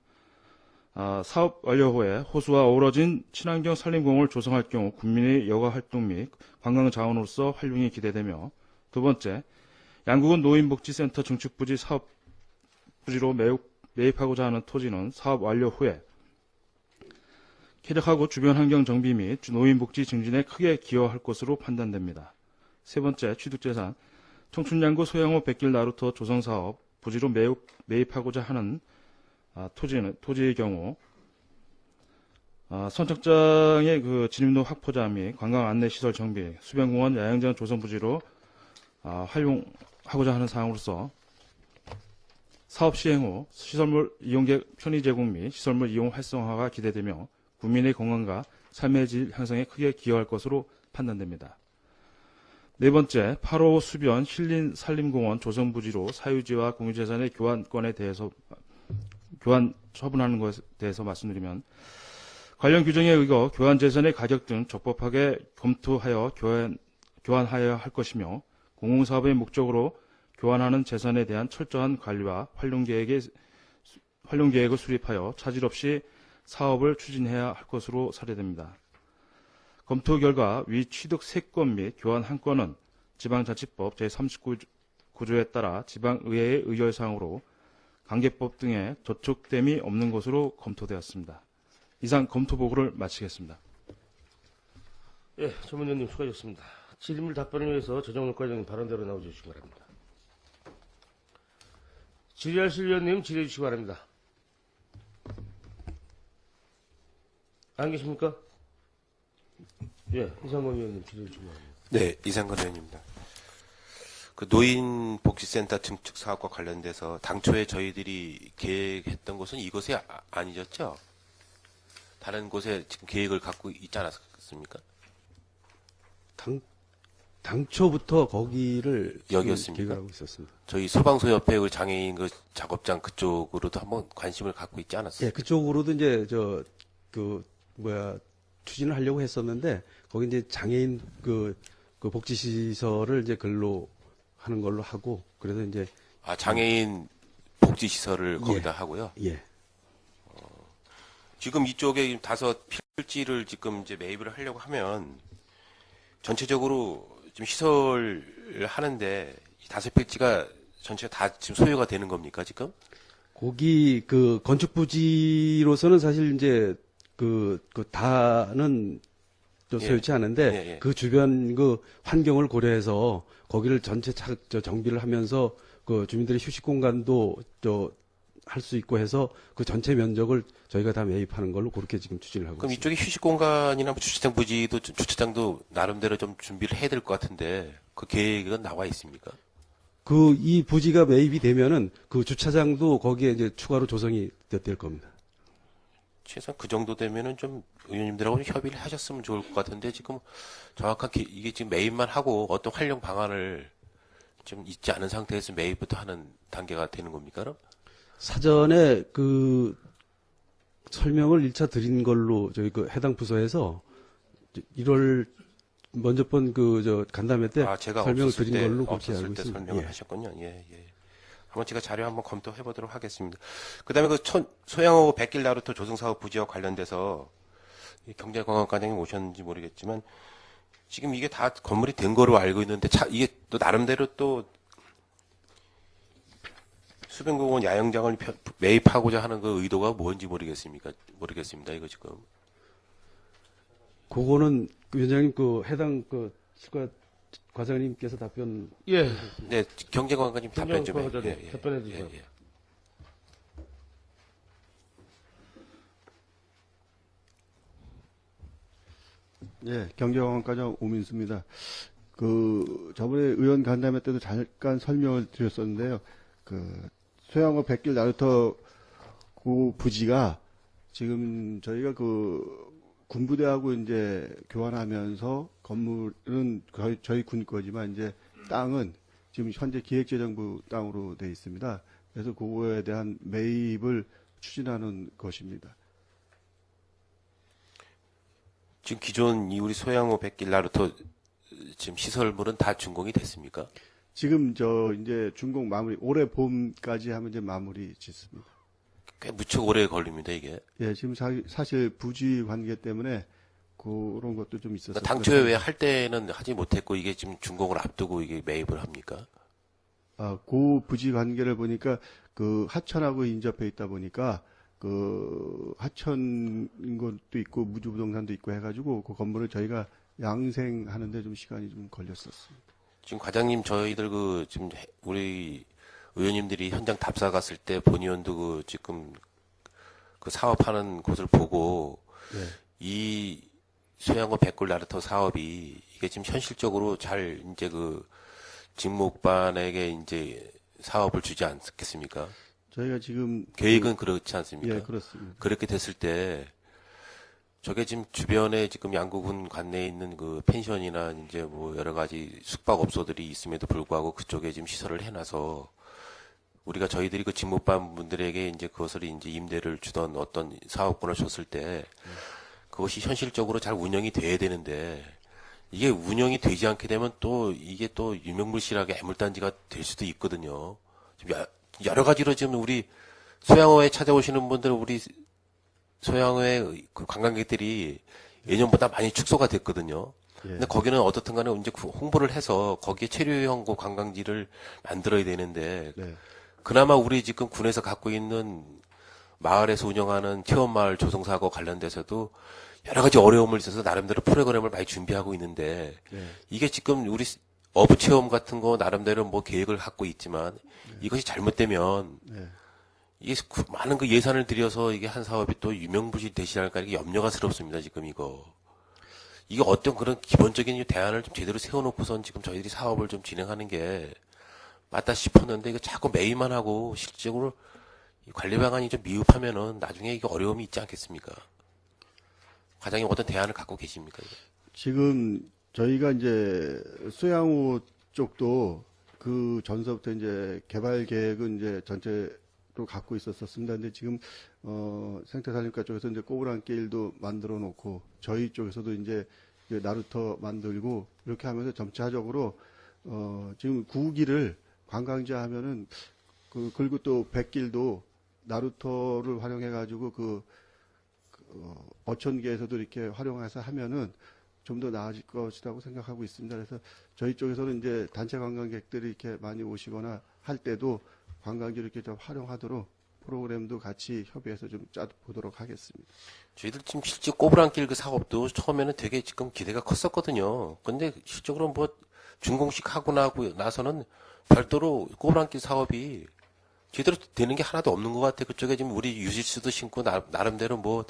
사업 완료 후에 호수와 어우러진 친환경 산림공원을 조성할 경우 군민의 여가 활동 및 관광 자원으로서 활용이 기대되며, 두 번째, 양구군 노인복지센터 증축부지 사업 부지로 매입하고자 하는 토지는 사업 완료 후에 쾌적하고 주변 환경 정비 및 노인복지 증진에 크게 기여할 것으로 판단됩니다. 세 번째, 취득재산, 청춘양구 소양호 백길 나루터 조성사업 부지로 매입하고자 하는 토지의 경우 선착장의 진입로 확보자 및 관광 안내 시설 정비, 수변공원 야영장 조성 부지로 활용하고자 하는 사항으로서 사업 시행 후 시설물 이용객 편의 제공 및 시설물 이용 활성화가 기대되며 국민의 건강과 삶의 질 향상에 크게 기여할 것으로 판단됩니다. 네 번째, 8호 수변 힐린 산림공원 조성 부지로 사유지와 공유재산의 교환 처분하는 것에 대해서 말씀드리면, 관련 규정에 의거 교환 재산의 가격 등 적법하게 검토하여 교환하여야 할 것이며, 공공사업의 목적으로 교환하는 재산에 대한 철저한 관리와 활용 계획을 수립하여 차질 없이 사업을 추진해야 할 것으로 사례됩니다. 검토 결과 위 취득 3건 및 교환 1건은 지방자치법 제39조에 따라 지방의회의 의결사항으로 관계법 등의 저촉됨이 없는 것으로 검토되었습니다. 이상 검토 보고를 마치겠습니다. 예, 전문위원님 수고하셨습니다. 질의물 답변을 위해서 조정록 과장님 발언대로 나와주시기 바랍니다. 질의하실 위원님 질의해 주시기 바랍니다. 안 계십니까? 예, 이상건 위원님 질의해 주시기 바랍니다. 네, 이상건 의원입니다. 그 노인복지센터 증축 사업과 관련돼서 당초에 저희들이 계획했던 곳은 이곳이 아니었죠? 다른 곳에 지금 계획을 갖고 있지 않았습니까? 당초부터 거기를 여기였습니까? 계획을 하고 있었습니다. 저희 소방서협회 그 장애인 그 작업장 그쪽으로도 한번 관심을 갖고 있지 않았어요? 예, 그쪽으로도 이제 추진을 하려고 했었는데, 거기 이제 장애인 그 복지시설을 이제 근로 하는 걸로 하고, 그래서 이제. 장애인 복지시설을 거기다 하고요? 예. 지금 이쪽에 5필지를 지금 이제 매입을 하려고 하면, 전체적으로 지금 시설을 하는데, 5필지가 전체 다 지금 소유가 되는 겁니까, 지금? 거기 건축 부지로서는 사실 이제 다는 소유치 않은데, 그 주변 환경을 고려해서 거기를 전체 정비를 하면서 주민들의 휴식 공간도 할 수 있고 해서 그 전체 면적을 저희가 다 매입하는 걸로 그렇게 지금 추진을 하고 그럼 있습니다. 이쪽에 휴식 공간이나 뭐 주차장 부지도 주차장도 나름대로 좀 준비를 해야 될 것 같은데 그 계획은 나와 있습니까? 이 부지가 매입이 되면은 그 주차장도 거기에 이제 추가로 조성이 될 겁니다. 최소한 그 정도 되면은 좀 의원님들하고 좀 협의를 하셨으면 좋을 것 같은데 지금 정확한 이게 지금 매입만 하고 어떤 활용 방안을 좀 있지 않은 상태에서 매입부터 하는 단계가 되는 겁니까? 그럼? 사전에 설명을 1차 드린 걸로 저희 해당 부서에서 1월 먼저 본 간담회 때 제가 설명을 드린 걸로 그렇게 없었을 알고 때 있습니다. 설명을 예. 하셨군요. 예. 한번 제가 자료 한번 검토해 보도록 하겠습니다. 그다음에 소양호 백길 나루터 조성 사업 부지와 관련돼서 경제관광과장님 오셨는지 모르겠지만 지금 이게 다 건물이 된 거로 알고 있는데 이게 또 나름대로 또 수변공원 야영장을 매입하고자 하는 그 의도가 뭔지 모르겠습니다. 이거 지금. 그거는 위원장님 해당 실과 과장님께서 답변. 예. 네, 경제관광님 답변 좀 해요. 답변해 주세요. 예, 경제관광과장 오민수입니다. 저번에 의원 간담회 때도 잠깐 설명을 드렸었는데요. 소양호 백길 나루터 부지가 지금 저희가 군부대하고 이제 교환하면서 건물은 저희 군 거지만 이제 땅은 지금 현재 기획재정부 땅으로 돼 있습니다. 그래서 그거에 대한 매입을 추진하는 것입니다. 지금 기존 우리 소양호 백길 나루터 지금 시설물은 다 준공이 됐습니까? 지금 이제 준공 마무리 올해 봄까지 하면 이제 마무리 짓습니다. 꽤 무척 오래 걸립니다, 이게. 예, 지금 사실 부지 관계 때문에 그런 것도 좀 있었어요. 당초에 왜 할 때는 하지 못했고 이게 지금 준공을 앞두고 이게 매입을 합니까? 그 부지 관계를 보니까 그 하천하고 인접해 있다 보니까 그 하천인 것도 있고 무주부동산도 있고 해가지고 그 건물을 저희가 양생하는데 좀 시간이 좀 걸렸었습니다. 지금 과장님 저희들 지금 우리 의원님들이 현장 답사 갔을 때 본의원도 지금 그 사업하는 곳을 보고 네. 이 소양호 백골 나루터 사업이 이게 지금 현실적으로 잘 이제 직목반에게 이제 사업을 주지 않겠습니까? 저희가 지금 계획은 그렇지 않습니까? 예, 그렇습니다. 그렇게 됐을 때 저게 지금 주변에 지금 양구군 관내에 있는 그 펜션이나 이제 뭐 여러 가지 숙박업소들이 있음에도 불구하고 그쪽에 지금 시설을 해놔서 우리가 저희들이 그 직무반 분들에게 이제 그것을 이제 임대를 주던 어떤 사업권을 줬을 때 그것이 현실적으로 잘 운영이 돼야 되는데 이게 운영이 되지 않게 되면 또 이게 또 유명무실하게 애물단지가 될 수도 있거든요. 지금 여러 가지로 지금 우리 소양호에 찾아오시는 분들 우리 소양호의 그 관광객들이 예년보다 많이 축소가 됐거든요. 예. 근데 거기는 어떻든 간에 이제 홍보를 해서 거기에 체류형 관광지를 만들어야 되는데 네. 그나마 우리 지금 군에서 갖고 있는 마을에서 운영하는 체험마을 조성사하고 관련돼서도 여러 가지 어려움을 있어서 나름대로 프로그램을 많이 준비하고 있는데 네. 이게 지금 우리 어부 체험 같은 거 나름대로 뭐 계획을 갖고 있지만 이것이 잘못되면 네. 이게 많은 그 예산을 들여서 이게 한 사업이 또 유명무실 되지 않을까 이게 염려가 스럽습니다. 지금 이거. 이게 어떤 그런 기본적인 대안을 좀 제대로 세워놓고선 지금 저희들이 사업을 좀 진행하는 게 맞다 싶었는데 이거 자꾸 매입만 하고 실질적으로 관리 방안이 좀 미흡하면은 나중에 이게 어려움이 있지 않겠습니까? 과장님 어떤 대안을 갖고 계십니까? 이거? 지금 저희가 이제 소양호 쪽도 그 전서부터 이제 개발 계획은 이제 전체로 갖고 있었습니다. 근데 지금 생태산림과 쪽에서 이제 꼬부랑길도 만들어 놓고 저희 쪽에서도 이제 나루터 만들고 이렇게 하면서 점차적으로 지금 구기를 관광지 하면은 그리고 또 백길도 나루터를 활용해 가지고 어촌계에서도 이렇게 활용해서 하면은 좀 더 나아질 것이라고 생각하고 있습니다. 그래서 저희 쪽에서는 이제 단체 관광객들이 이렇게 많이 오시거나 할 때도 관광지를 이렇게 좀 활용하도록 프로그램도 같이 협의해서 좀 짜보도록 하겠습니다. 저희들 지금 실제 꼬부랑길 그 사업도 처음에는 되게 지금 기대가 컸었거든요. 근데 실적으로 뭐 준공식 하고 나서는 별도로 꼬부랑길 사업이 제대로 되는 게 하나도 없는 것 같아요. 그쪽에 지금 우리 유실수도 심고 나름대로 뭐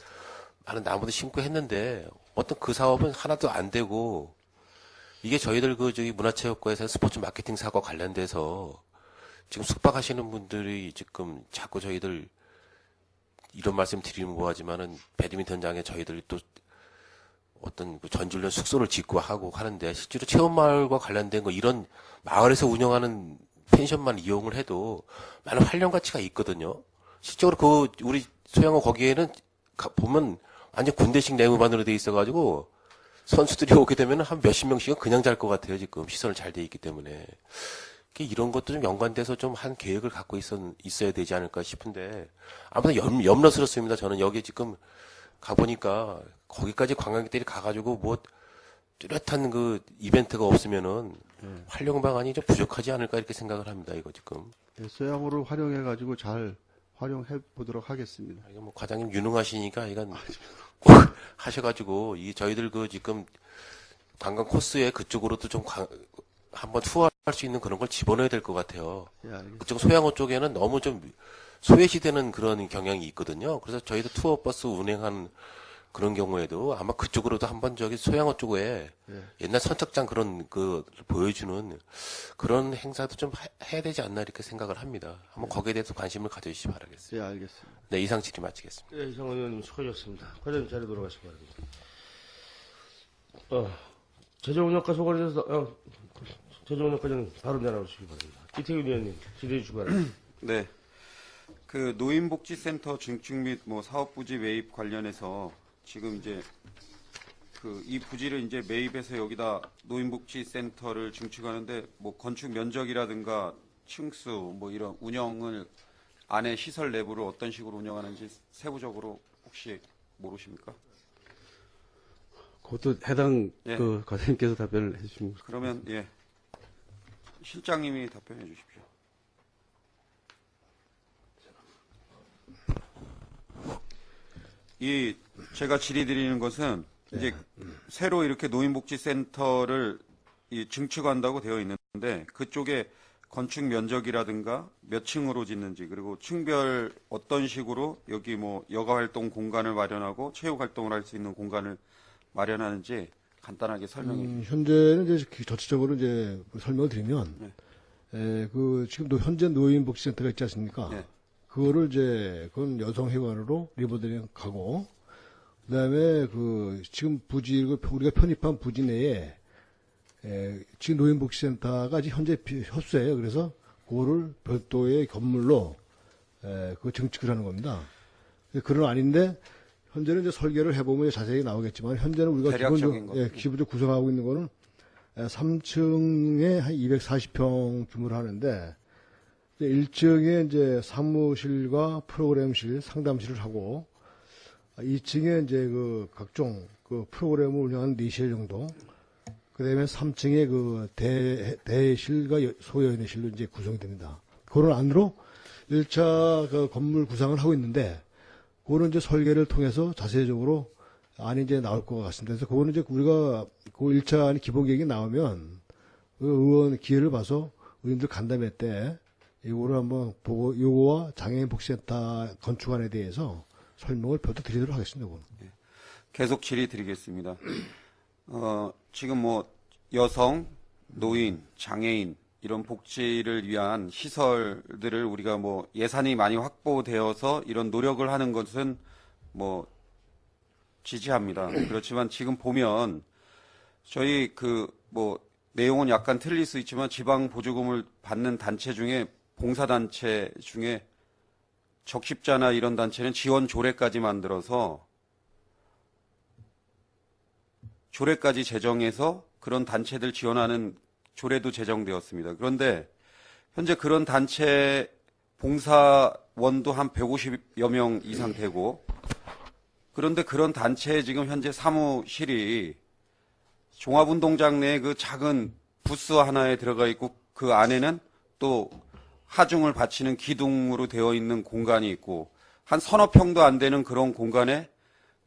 많은 나무도 심고 했는데 어떤 그 사업은 하나도 안 되고 이게 저희들 저기 문화체육과에서 스포츠 마케팅 사업과 관련돼서 지금 숙박하시는 분들이 지금 자꾸 저희들 이런 말씀 드리는 거하지만은 배드민턴장에 저희들이 또 어떤 전주련 숙소를 짓고 하고 하는데 실제로 체험마을과 관련된 거 이런 마을에서 운영하는 펜션만 이용을 해도 많은 활용 가치가 있거든요. 실적으로 우리 소양호 거기에는 보면 완전 군대식 내무반으로 돼 있어가지고 선수들이 오게 되면 한 몇십 명씩은 그냥 잘 것 같아요. 지금 시설은 잘 돼 있기 때문에 이런 것도 좀 연관돼서 좀 한 계획을 갖고 있어야 되지 않을까 싶은데 아무튼 염려스럽습니다. 저는 여기 지금 가보니까 거기까지 관광객들이 가가지고 뭐 뚜렷한 그 이벤트가 없으면은 활용 방안이 좀 부족하지 않을까 이렇게 생각을 합니다. 이거 지금. 네, 소양호를 활용해가지고 잘 활용해 보도록 하겠습니다. 이거 뭐 과장님 유능하시니까 이건 꼭 하셔가지고 저희들 지금 관광 코스에 그쪽으로도 좀 한번 투어할 수 있는 그런 걸 집어넣어야 될 것 같아요. 예, 알겠습니다. 그쪽 소양호 쪽에는 너무 좀 소외시되는 그런 경향이 있거든요. 그래서 저희도 투어 버스 운행한 그런 경우에도 아마 그쪽으로도 한번 저기 소양호 쪽에 옛날 선착장 그런 보여주는 그런 행사도 좀 해야 되지 않나 이렇게 생각을 합니다. 한번 거기에 대해서 관심을 가져주시기 바라겠습니다. 예, 알겠습니다. 네, 이상 질의 마치겠습니다. 네, 이상원 의원님 수고하셨습니다. 과장님 자리 돌아가시기 바랍니다. 재정운영과 소관에서 재정운영 과장님 바로 내려오시기 바랍니다. 이태균 의원님 질의해 주시기 바랍니다. 네. 그 노인복지센터 증축 및 뭐 사업부지 매입 관련해서 지금 이제 이 부지를 이제 매입해서 여기다 노인복지센터를 증축하는데 뭐 건축 면적이라든가 층수 뭐 이런 운영을 안에 시설 내부를 어떤 식으로 운영하는지 세부적으로 혹시 모르십니까? 그것도 해당 예. 그 과장님께서 답변을 해주시면 그러면 예, 실장님이 답변해 주십시오. 이 제가 질의드리는 것은 이제 새로 이렇게 노인복지센터를 증축한다고 되어 있는데 그쪽에 건축 면적이라든가 몇 층으로 짓는지 그리고 층별 어떤 식으로 여기 뭐 여가 활동 공간을 마련하고 체육 활동을 할 수 있는 공간을 마련하는지 간단하게 설명해 주시죠. 현재는 이제 전체적으로 이제 설명을 드리면, 그 지금 현재 노인복지센터가 있지 않습니까? 네. 그거를 이제 그건 여성회관으로 리모델링 가고, 그다음에 그 지금 부지 우리가 편입한 부지 내에 지금 노인복지센터가 지금 현재 협소해요. 그래서 그거를 별도의 건물로 그 증축을 하는 겁니다. 그런 아닌데 현재는 이제 설계를 해보면 자세히 나오겠지만 현재는 우리가 기본적으로 구성하고 있는 거는 3층에 한 240평 규모를 하는데 1층에 이제 사무실과 프로그램실, 상담실을 하고 2층에 이제 그 각종 그 프로그램을 운영하는 4실 정도, 그 다음에 3층에 그 대실과 소연회실로 이제 구성이 됩니다. 그런 안으로 1차 그 건물 구상을 하고 있는데, 그거는 이제 설계를 통해서 자세적으로 안이 이제 나올 것 같습니다. 그래서 그거는 이제 우리가 그 1차 안이 기본 계획이 나오면 그 의원 기회를 봐서 의원들 간담회 때 이거를 한번 보고 요거와 장애인 복지센터 건축안에 대해서 설명을 별도 드리도록 하겠습니다. 그건. 계속 질의 드리겠습니다. 지금 뭐 여성, 노인, 장애인 이런 복지를 위한 시설들을 우리가 뭐 예산이 많이 확보되어서 이런 노력을 하는 것은 뭐 지지합니다. 그렇지만 지금 보면 저희 그 뭐 내용은 약간 틀릴 수 있지만 지방 보조금을 받는 단체 중에 봉사단체 중에 적십자나 이런 단체는 지원 조례까지 만들어서 조례까지 제정해서 그런 단체들 지원하는 조례도 제정되었습니다. 그런데 현재 그런 단체 봉사원도 한 150여 명 이상 되고, 그런데 그런 단체에 지금 현재 사무실이 종합운동장 내에 그 작은 부스 하나에 들어가 있고 그 안에는 또 하중을 바치는 기둥으로 되어 있는 공간이 있고 한 서너 평도 안 되는 그런 공간에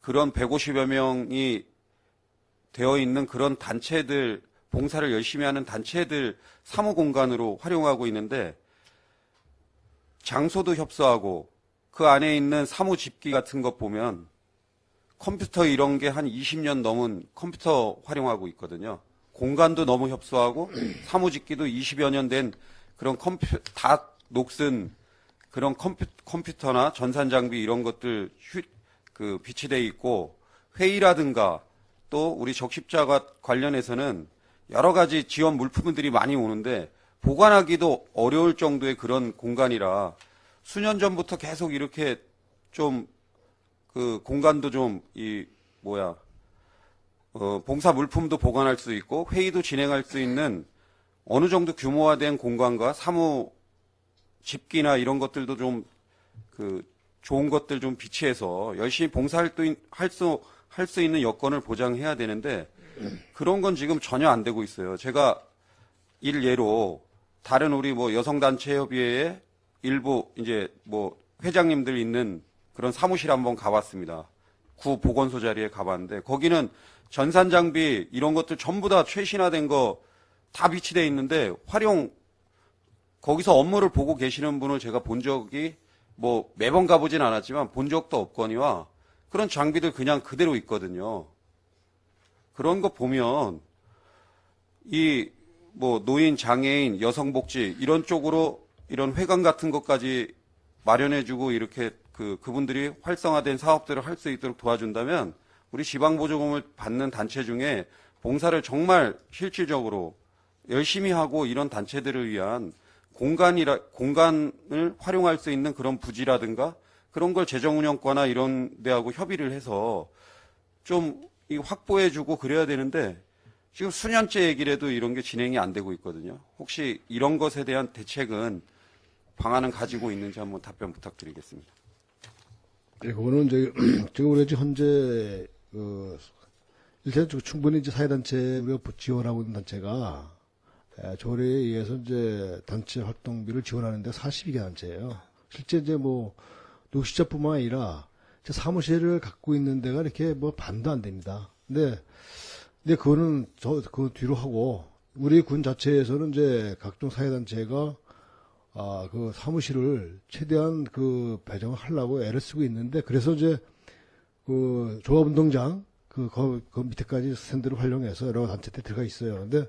그런 150여 명이 되어 있는 그런 단체들, 봉사를 열심히 하는 단체들 사무공간으로 활용하고 있는데 장소도 협소하고 그 안에 있는 사무집기 같은 것 보면 컴퓨터 이런 게 한 20년 넘은 컴퓨터 활용하고 있거든요. 공간도 너무 협소하고 사무집기도 20여 년 된 그런 다 녹슨 그런 컴퓨터나 전산장비 이런 것들 비치되어 있고 회의라든가 또 우리 적십자가 관련해서는 여러 가지 지원 물품들이 많이 오는데 보관하기도 어려울 정도의 그런 공간이라 수년 전부터 계속 이렇게 좀 그 공간도 좀 봉사 물품도 보관할 수 있고 회의도 진행할 수 있는 어느 정도 규모화된 공간과 사무 집기나 이런 것들도 좀 좋은 것들 좀 비치해서 열심히 봉사활동 할 수 있는 여건을 보장해야 되는데 그런 건 지금 전혀 안 되고 있어요. 제가 일예로 다른 우리 뭐 여성단체협의회에 일부 이제 뭐 회장님들 있는 그런 사무실 한번 가봤습니다. 구 보건소 자리에 가봤는데 거기는 전산 장비 이런 것들 전부 다 최신화된 거 다 비치되어 있는데 거기서 업무를 보고 계시는 분을 제가 본 적이 뭐 매번 가보진 않았지만 본 적도 없거니와 그런 장비들 그냥 그대로 있거든요. 그런 거 보면 이 뭐 노인, 장애인, 여성복지 이런 쪽으로 이런 회관 같은 것까지 마련해주고 이렇게 그분들이 활성화된 사업들을 할 수 있도록 도와준다면 우리 지방보조금을 받는 단체 중에 봉사를 정말 실질적으로 열심히 하고 이런 단체들을 위한 공간을 활용할 수 있는 그런 부지라든가 그런 걸 재정운영과나 이런 데하고 협의를 해서 좀 확보해주고 그래야 되는데 지금 수년째 얘기를 해도 이런 게 진행이 안 되고 있거든요. 혹시 이런 것에 대한 대책은 방안은 가지고 있는지 한번 답변 부탁드리겠습니다. 네, 그거는 이제 지금 우리가 지금 현재 일단 충분히 이제 사회단체 우리가 지원하고 있는 단체가 조례에 의해서 이제 단체 활동비를 지원하는데 42개 단체예요. 실제 이제 뭐 녹시자뿐만 아니라 사무실을 갖고 있는 데가 이렇게 뭐 반도 안 됩니다. 근데 그거는 그 뒤로 하고 우리 군 자체에서는 이제 각종 사회단체가 그 사무실을 최대한 그 배정을 하려고 애를 쓰고 있는데 그래서 이제 그 조합운동장 그 밑에까지 스탠드를 활용해서 여러 단체들이 들어가 있어요. 근데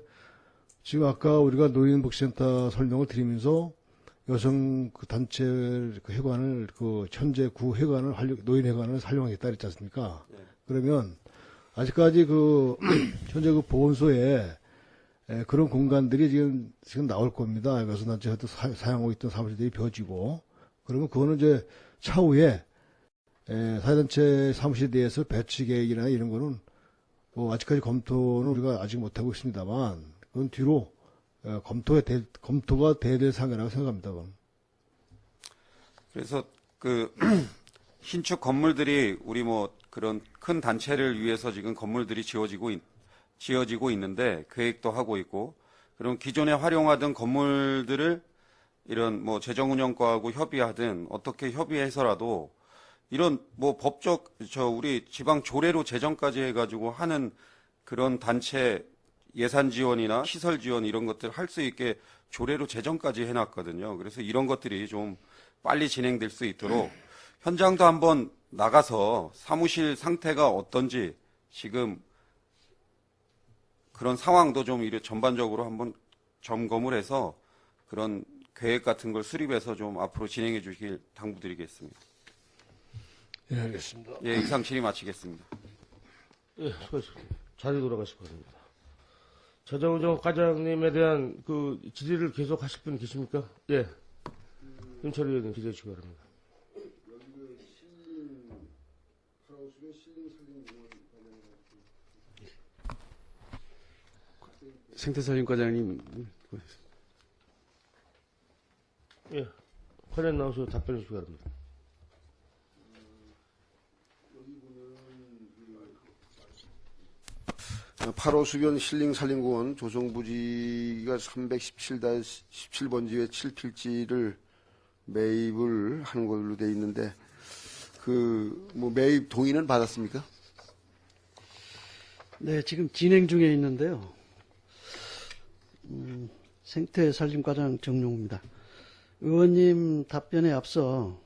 지금 아까 우리가 노인복지센터 설명을 드리면서 여성 그 단체 그 회관을 그 현재 구 회관을 노인회관을 활용하겠다 그랬지 않습니까? 네. 그러면 아직까지 그 현재 그 보건소에 그런 공간들이 지금 나올 겁니다. 여성 단체가 사용하고 있던 사무실들이 비어지고 그러면 그거는 이제 차후에 사회단체 사무실에 대해서 배치 계획이나 이런 거는 뭐 아직까지 검토는 우리가 아직 못하고 있습니다만 그건 뒤로 검토가 돼야 될 사항이라고 생각합니다. 그건. 그래서 그 신축 건물들이 우리 뭐 그런 큰 단체를 위해서 지금 건물들이 지어지고 있는데 계획도 하고 있고 그럼 기존에 활용하던 건물들을 이런 뭐 재정운영과하고 협의하든 어떻게 협의해서라도 이런 뭐 법적 우리 지방 조례로 재정까지 해가지고 하는 그런 단체 예산 지원이나 시설 지원 이런 것들 할 수 있게 조례로 재정까지 해놨거든요. 그래서 이런 것들이 좀 빨리 진행될 수 있도록 현장도 한번 나가서 사무실 상태가 어떤지 지금 그런 상황도 좀 전반적으로 한번 점검을 해서 그런 계획 같은 걸 수립해서 좀 앞으로 진행해 주시길 당부드리겠습니다. 예, 알겠습니다. 예, 이상 질의 마치겠습니다. 예, 수고하셨습니다. 자리 돌아가실 겁니다. 재정운영 과장님에 대한 그 질의를 계속 하실 분 계십니까? 예. 윤철희 의원님 기대해 주시기 바랍니다. 생태살림과장님. 예. 관련 나와서 답변해 주시기 바랍니다. 팔호수변 신림산림공원 조성부지가 317-17번지에 7필지를 매입을 하는 걸로 돼 있는데 뭐 매입 동의는 받았습니까? 네, 지금 진행 중에 있는데요. 생태살림과장 정용우입니다. 의원님 답변에 앞서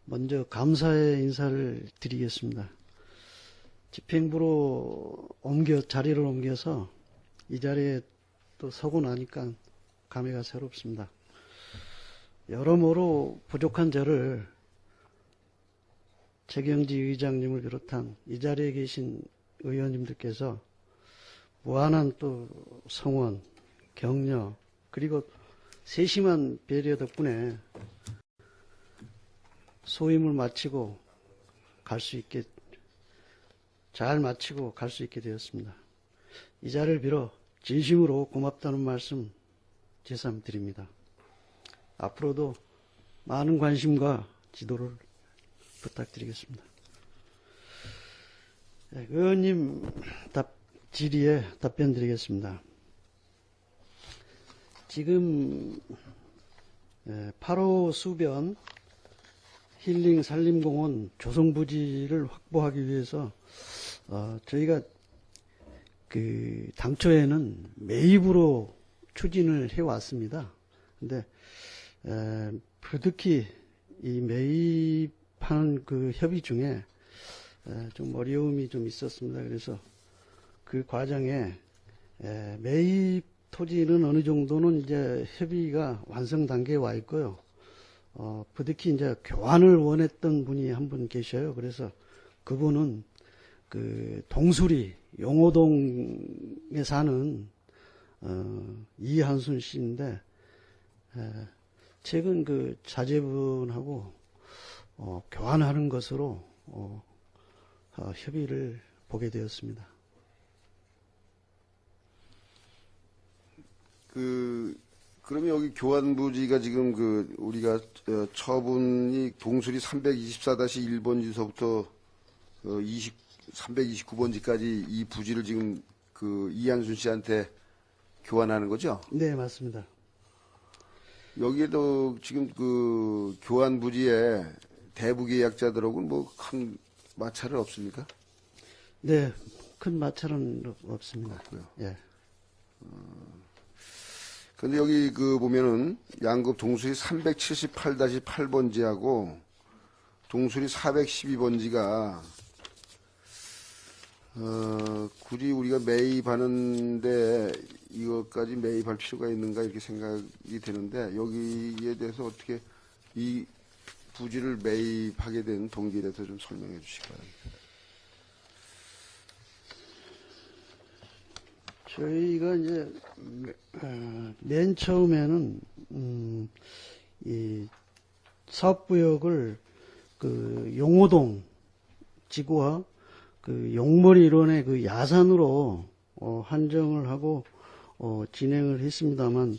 먼저 감사의 인사를 드리겠습니다. 집행부로 자리를 옮겨서 이 자리에 또 서고 나니까 감회가 새롭습니다. 여러모로 부족한 저를 최경지 의장님을 비롯한 이 자리에 계신 의원님들께서 무한한 또 성원, 격려, 그리고 세심한 배려 덕분에 소임을 마치고 잘 마치고 갈 수 있게 되었습니다. 이 자리를 빌어 진심으로 고맙다는 말씀 제삼드립니다. 앞으로도 많은 관심과 지도를 부탁드리겠습니다. 네, 의원님 질의에 답변 드리겠습니다. 지금 8호 수변 힐링 산림공원 조성부지를 확보하기 위해서 저희가 당초에는 매입으로 추진을 해왔습니다. 근데 부득이 이 매입하는 그 협의 중에 좀 어려움이 좀 있었습니다. 그래서 그 과정에 매입 토지는 어느 정도는 이제 협의가 완성 단계에 와 있고요. 부득이 이제 교환을 원했던 분이 한 분 계셔요. 그래서 그분은 그 동수리 용호동에 사는 이한순 씨인데 최근 그 자제분하고 교환하는 것으로 협의를 보게 되었습니다. 그러면 여기 교환 부지가 지금 우리가 처분이 동수리 324-1번지서부터 329번지까지 이 부지를 지금 이한순 씨한테 교환하는 거죠? 네, 맞습니다. 여기에도 지금 교환 부지에 대부 계약자들하고는 뭐 큰 마찰은 없습니까? 네, 큰 마찰은 없습니다. 없고요. 예. 근데 여기 보면은 양급 동수리 378-8번지하고 동수리 412번지가 굳이 우리가 매입하는데 이것까지 매입할 필요가 있는가 이렇게 생각이 되는데 여기에 대해서 어떻게 이 부지를 매입하게 된 동기에 대해서 좀 설명해 주시기 바랍니다. 저희가 이제 맨 처음에는 이 사업구역을 용호동 지구와 용머리 일원의 야산으로 한정을 하고 진행을 했습니다만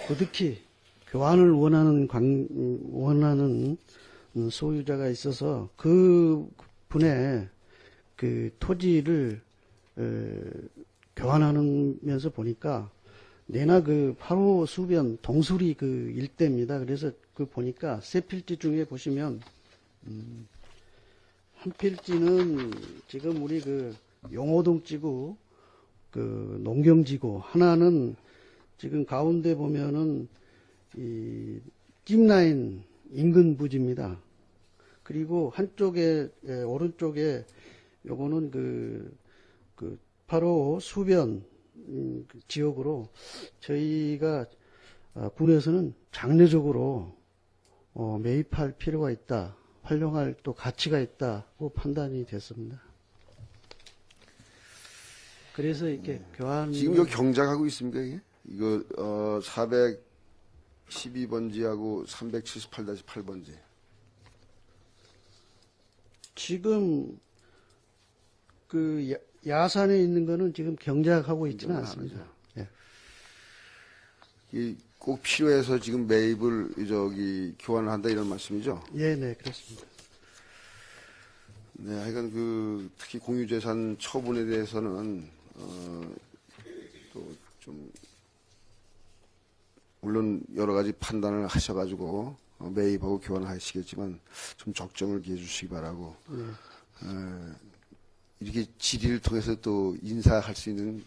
부득이 교환을 원하는 소유자가 있어서 그 분의 토지를 교환하면서 보니까 내나 8호 수변 동수리 일대입니다. 그래서 보니까 세 필지 중에 보시면 한 필지는 지금 우리 용호동 지구 농경지구, 하나는 지금 가운데 보면은 이 찜라인 인근 부지입니다. 그리고 한쪽에 오른쪽에 요거는 8호 수변 지역으로 저희가 군에서는 장려적으로 매입할 필요가 있다, 활용할 또 가치가 있다고 판단이 됐습니다. 그래서 이렇게 교환 지금 이거 경작하고 있습니까 이게? 이거 412번지하고 378-8번지. 지금 야산에 있는 거는 지금 경작하고 있지는 않습니다. 예. 꼭 필요해서 지금 매입을 교환을 한다 이런 말씀이죠? 예, 네, 그렇습니다. 네, 하여간 특히 공유재산 처분에 대해서는 또 좀 물론 여러 가지 판단을 하셔가지고 매입하고 교환하시겠지만 좀 적정을 기해 주시기 바라고. 이렇게 질의를 통해서 또 인사할 수 있는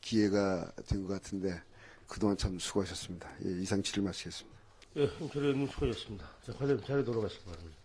기회가 된 것 같은데 그동안 참 수고하셨습니다. 예, 이상 질의 마치겠습니다. 예, 조례 의원님 수고하셨습니다. 자, 관련 자료 돌아가시기 바랍니다.